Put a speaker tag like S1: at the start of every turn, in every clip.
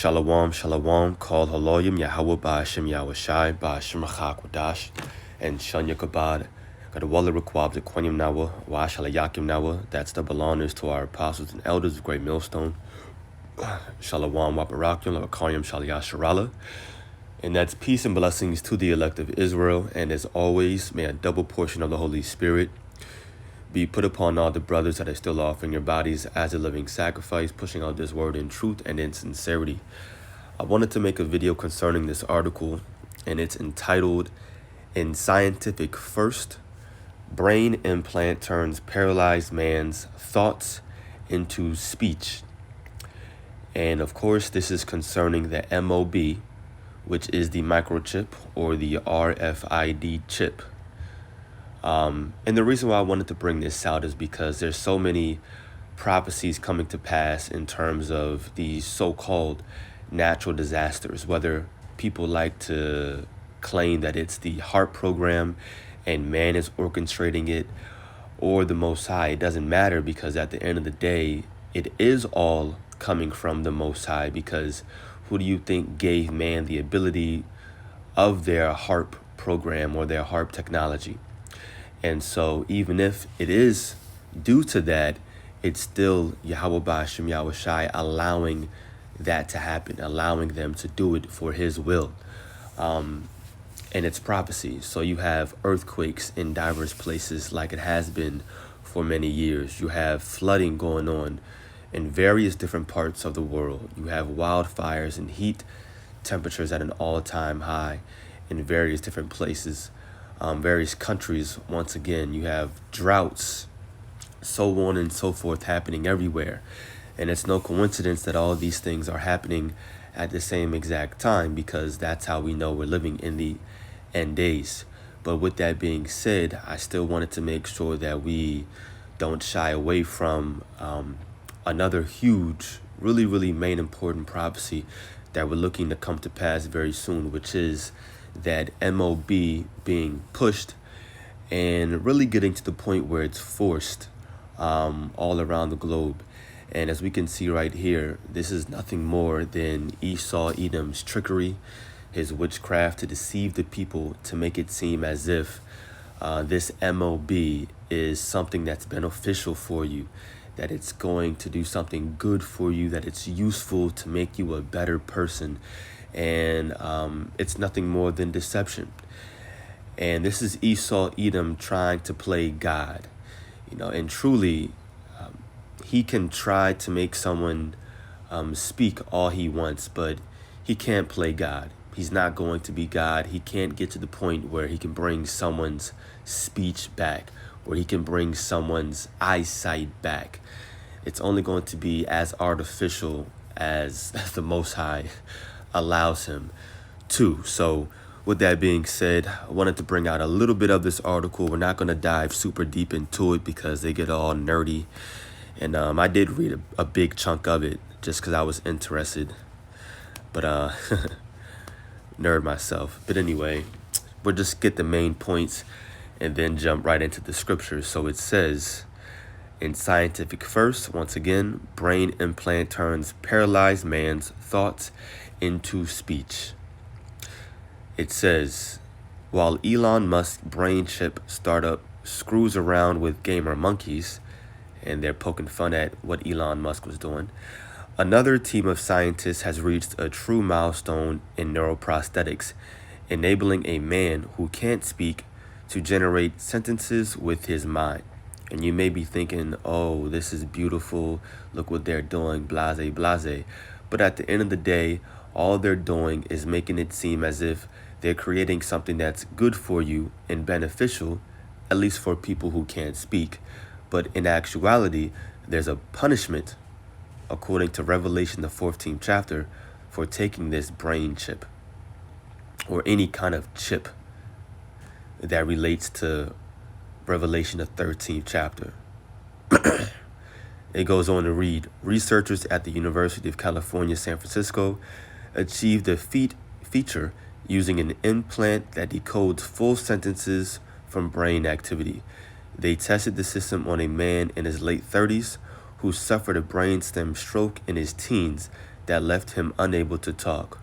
S1: Shalom, shalom, call Haloyim, Yahweh Ba'ashem Yahushai, Ba'ashem Rachak Wadash, and Shanya Kabad, Gadawala Rekwab, the Quanyam Nawa, Washalayakim Nawa, that's double honors to our apostles and elders of Great Millstone, Shalom Waparakim, Lavakayim Shalayasharala, and that's peace and blessings to the elect of Israel, and as always, may a double portion of the Holy Spirit be put upon all the brothers that are still offering your bodies as a living sacrifice, pushing out this word in truth and in sincerity. I wanted to make a video concerning this article, and it's entitled, "In Scientific First, Brain Implant Turns Paralyzed Man's Thoughts into Speech." And of course, this is concerning the MOB, which is the microchip or the RFID chip. And the reason why I wanted to bring this out is because there's so many prophecies coming to pass in terms of these so-called natural disasters, whether people like to claim that it's the HARP program and man is orchestrating it, or the Most High. It doesn't matter, because at the end of the day, it is all coming from the Most High, because who do you think gave man the ability of their HARP program or their HARP technology? And so even if it is due to that, it's still Yahweh Ba'ashem Yahushai allowing that to happen, allowing them to do it for his will. And it's prophecy. So you have earthquakes in diverse places like it has been for many years. You have flooding going on in various different parts of the world. You have wildfires and heat temperatures at an all-time high in various different places. Various countries. Once again, you have droughts, so on and so forth, happening everywhere. And it's no coincidence that all of these things are happening at the same exact time, because that's how we know we're living in the end days. But with that being said, I still wanted to make sure that we don't shy away from another huge, really main important prophecy that we're looking to come to pass very soon, which is that MOB being pushed and really getting to the point where it's forced all around the globe. And as we can see right here, this is nothing more than Esau Edom's trickery, his witchcraft to deceive the people, to make it seem as if this MOB is something that's beneficial for you, that it's going to do something good for you, that it's useful to make you a better person. And it's nothing more than deception. And this is Esau Edom trying to play God, and truly he can try to make someone speak all he wants, but he can't play God. He's not going to be God. He can't get to the point where he can bring someone's speech back, where he can bring someone's eyesight back. It's only going to be as artificial as the Most High allows him to. So with that being said, I wanted to bring out a little bit of this article. We're not going to dive super deep into it because they get all nerdy. And I did read a big chunk of it just because I was interested. But nerd myself. But anyway, we'll just get the main points and then jump right into the scriptures. So it says, "In Scientific First, once again, brain implant turns paralyzed man's thoughts into speech." It says, while Elon Musk's brain chip startup screws around with gamer monkeys, and they're poking fun at what Elon Musk was doing, another team of scientists has reached a true milestone in neuroprosthetics, enabling a man who can't speak to generate sentences with his mind. And you may be thinking, oh, this is beautiful, look what they're doing, blase, blase. But at the end of the day, all they're doing is making it seem as if they're creating something that's good for you and beneficial, at least for people who can't speak. But in actuality, there's a punishment, according to Revelation, the 14th chapter, for taking this brain chip or any kind of chip that relates to Revelation, the 13th chapter. It goes on to read, researchers at the University of California, San Francisco achieved a feature using an implant that decodes full sentences from brain activity. They tested the system on a man in his late 30s who suffered a brainstem stroke in his teens that left him unable to talk.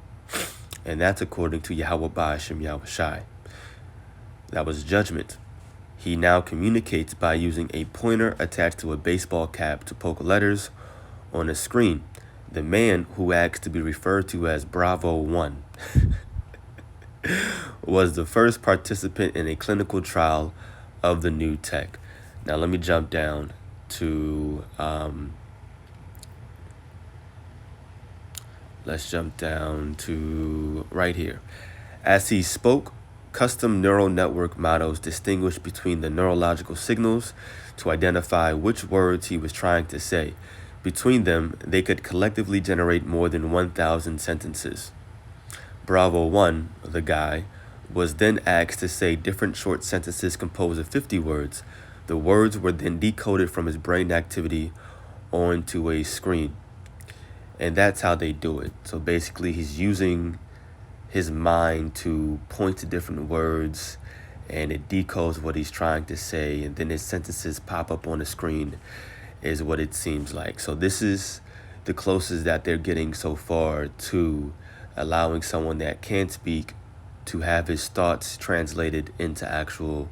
S1: And that's according to Yahweh Ba'ashem Yahushai. That was judgment. He now communicates by using a pointer attached to a baseball cap to poke letters on a screen. The man who asked to be referred to as Bravo 1 was the first participant in a clinical trial of the new tech. Now let me jump down to let's jump down to right here. As he spoke, custom neural network models distinguished between the neurological signals to identify which words he was trying to say. Between them, they could collectively generate more than 1,000 sentences. Bravo 1, the guy, was then asked to say different short sentences composed of 50 words. The words were then decoded from his brain activity onto a screen. And that's how they do it. So basically, he's using his mind to point to different words, and it decodes what he's trying to say, and then his sentences pop up on the screen, is what it seems like. So this is the closest that they're getting so far to allowing someone that can't speak to have his thoughts translated into actual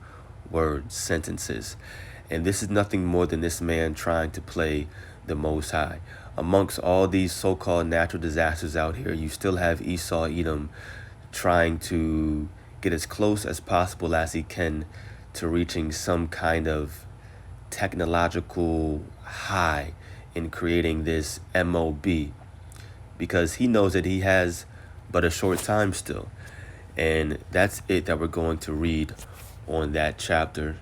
S1: words, sentences. And this is nothing more than this man trying to play the Most High. Amongst all these so-called natural disasters out here, you still have Esau Edom trying to get as close as possible as he can to reaching some kind of technological high in creating this MOB, because he knows that he has but a short time still. And that's it that we're going to read on that chapter.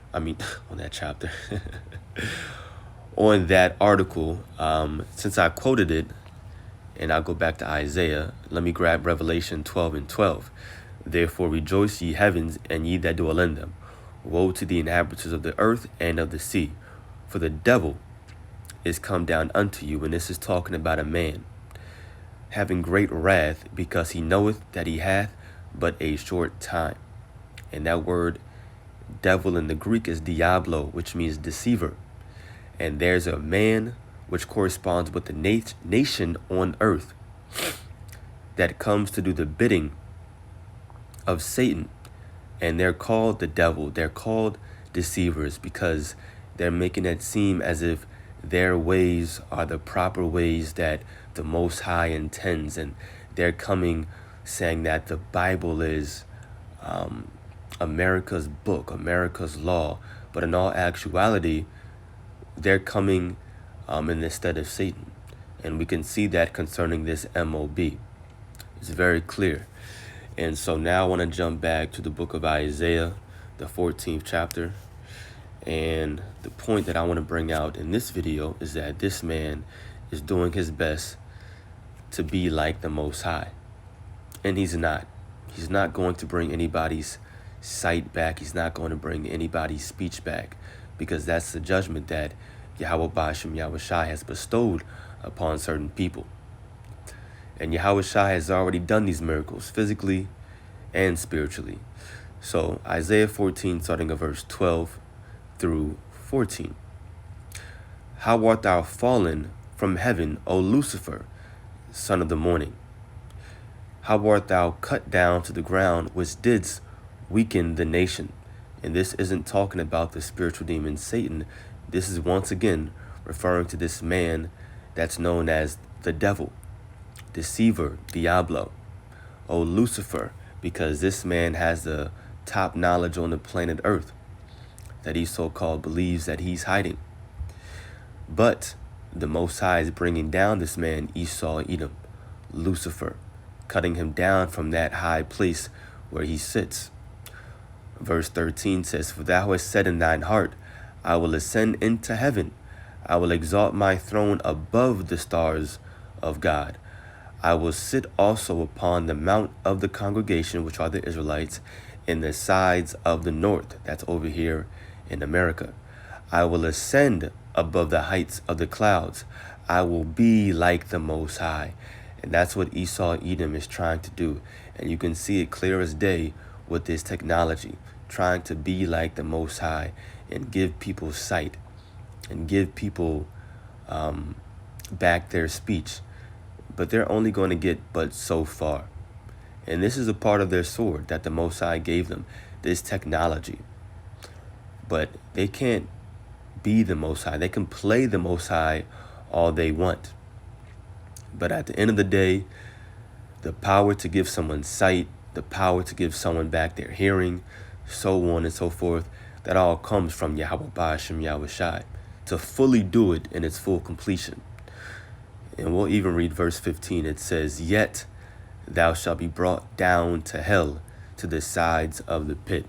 S1: On that article. Since I quoted it, and I'll go back to Isaiah, let me grab Revelation 12:12. Therefore rejoice, ye heavens, and ye that dwell in them. Woe to the inhabitants of the earth and of the sea, for the devil is come down unto you. And this is talking about a man having great wrath, because he knoweth that he hath but a short time. And that word devil in the Greek is diablo, which means deceiver. And there's a man which corresponds with the nation on earth that comes to do the bidding of Satan. And they're called the devil. They're called deceivers because they're making it seem as if their ways are the proper ways that the Most High intends. And they're coming saying that the Bible is America's book, America's law. But in all actuality, they're coming in the stead of Satan. And we can see that concerning this MOB. It's very clear. And so now I want to jump back to the book of Isaiah, the 14th chapter. And the point that I want to bring out in this video is that this man is doing his best to be like the Most High. And he's not. He's not going to bring anybody's sight back. He's not going to bring anybody's speech back, because that's the judgment that Yahweh Ba'ashem Yahushai has bestowed upon certain people. And Yahushai has already done these miracles physically and spiritually. So Isaiah 14, starting at verse 12 through 14. How art thou fallen from heaven, O Lucifer, son of the morning? How art thou cut down to the ground, which didst weaken the nation? And this isn't talking about the spiritual demon Satan. This is once again referring to this man that's known as the devil, deceiver, Diablo, O Lucifer, because this man has the top knowledge on the planet Earth that he so-called believes that he's hiding. But the Most High is bringing down this man, Esau Edom, Lucifer, cutting him down from that high place where he sits. Verse 13 says, For thou hast said in thine heart, I will ascend into heaven. I will exalt my throne above the stars of God. I will sit also upon the mount of the congregation, which are the Israelites, in the sides of the north. That's over here in America. I will ascend above the heights of the clouds. I will be like the Most High. And that's what Esau Edom is trying to do. And you can see it clear as day with this technology, trying to be like the Most High and give people sight and give people back their speech but they're only going to get but so far. And this is a part of their sword that the Most High gave them, this technology. But they can't be the Most High. They can play the Most High all they want. But at the end of the day, the power to give someone sight, the power to give someone back their hearing, so on and so forth, that all comes from Yahweh Ba'ashem Yahweh Shai, to fully do it in its full completion. And we'll even read verse 15. It says, "Yet thou shalt be brought down to hell, to the sides of the pit."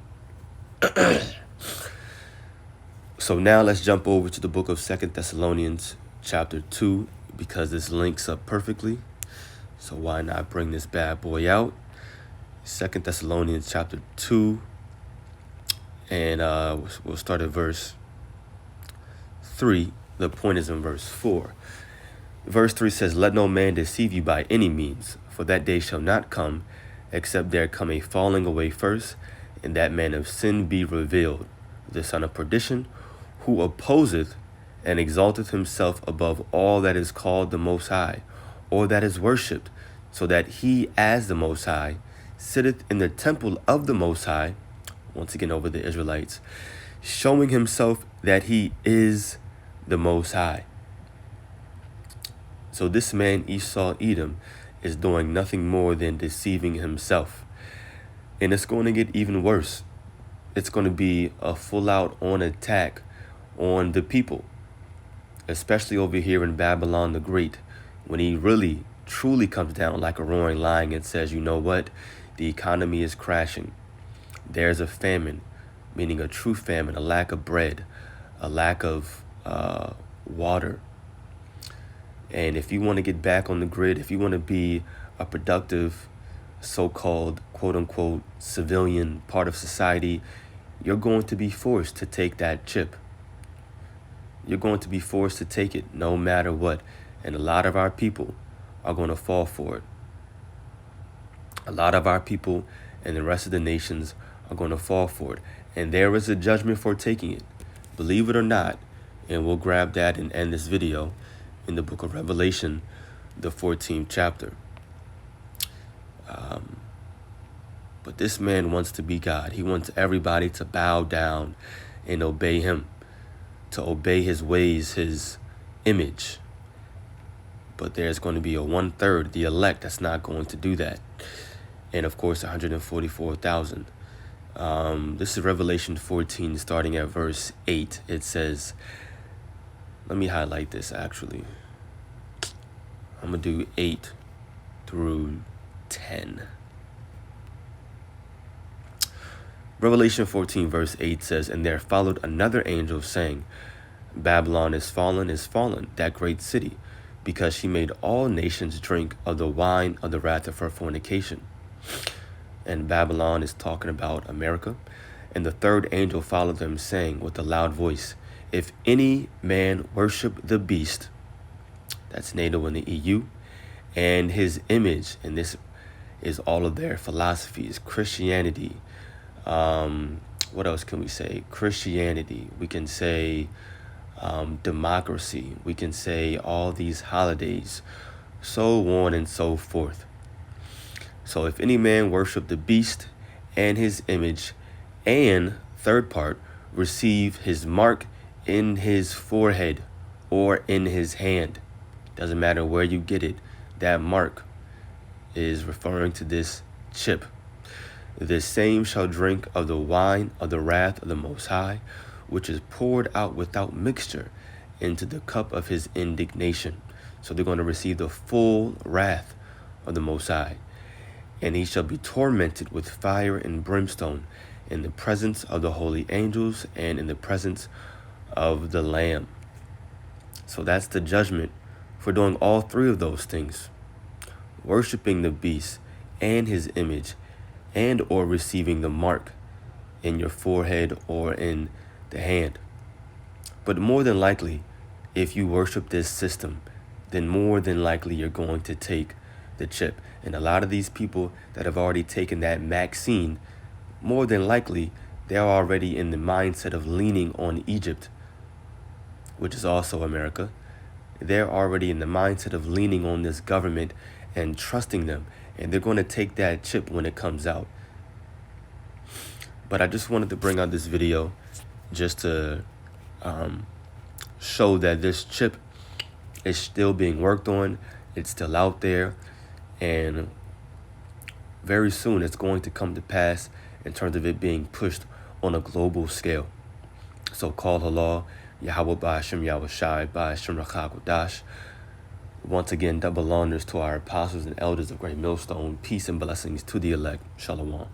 S1: So now let's jump over to the book of 2 Thessalonians chapter 2, because this links up perfectly. So why not bring this bad boy out? 2 Thessalonians chapter 2, and we'll start at verse 3. The point is in verse 4. Verse 3 says, "Let no man deceive you by any means, for that day shall not come, except there come a falling away first, and that man of sin be revealed, the son of perdition, who opposeth and exalteth himself above all that is called the Most High, or that is worshipped, so that he, as the Most High, sitteth in the temple of the Most High," once again over the Israelites, "showing himself that he is the Most High." So this man, Esau Edom, is doing nothing more than deceiving himself. And it's going to get even worse. It's going to be a full-out on attack on the people, especially over here in Babylon the Great, when he really, truly comes down like a roaring lion and says, you know what? The economy is crashing. There's a famine, meaning a true famine, a lack of bread, a lack of water. And if you want to get back on the grid, if you want to be a productive, so-called, quote-unquote, civilian part of society, you're going to be forced to take that chip. You're going to be forced to take it no matter what. And a lot of our people are going to fall for it. A lot of our people and the rest of the nations are going to fall for it. And there is a judgment for taking it. Believe it or not, and we'll grab that and end this video in the book of Revelation, the 14th chapter. But this man wants to be God. He wants everybody to bow down and obey him, to obey his ways, his image. But there's going to be a 1/3, the elect, that's not going to do that. And of course, 144,000. This is Revelation 14, starting at verse 8. It says, let me highlight this actually. I'm going to do 8 through 10. Revelation 14 verse 8 says, "And there followed another angel saying, Babylon is fallen, that great city, because she made all nations drink of the wine of the wrath of her fornication." And Babylon is talking about America. "And the third angel followed them, saying with a loud voice, If any man worship the beast," that's NATO and the EU, "and his image," and this is all of their philosophies, Christianity. What else can we say? Christianity. We can say democracy. We can say all these holidays, so on and so forth. So if any man worship the beast and his image, and third part, receive his mark in his forehead or in his hand, doesn't matter where you get it, that mark is referring to this chip. "The same shall drink of the wine of the wrath of the Most High, which is poured out without mixture into the cup of his indignation." So they're going to receive the full wrath of the Most High. "And he shall be tormented with fire and brimstone in the presence of the holy angels and in the presence of the Lamb." So that's the judgment for doing all three of those things: worshiping the beast and his image, and or receiving the mark in your forehead or in the hand. But more than likely, if you worship this system, then more than likely you're going to take the chip. And a lot of these people that have already taken that vaccine, more than likely, they're already in the mindset of leaning on Egypt, which is also America. they're already in the mindset of leaning on this government and trusting them. And they're going to take that chip when it comes out. But I just wanted to bring out this video just to show that this chip is still being worked on. It's still out there. And very soon it's going to come to pass in terms of it being pushed on a global scale. So call Allah, Yahweh Ba'ashem Yahushai Ba'ashem Rachakodash. Once again, double honors to our apostles and elders of Great Millstone. Peace and blessings to the elect. Shalom.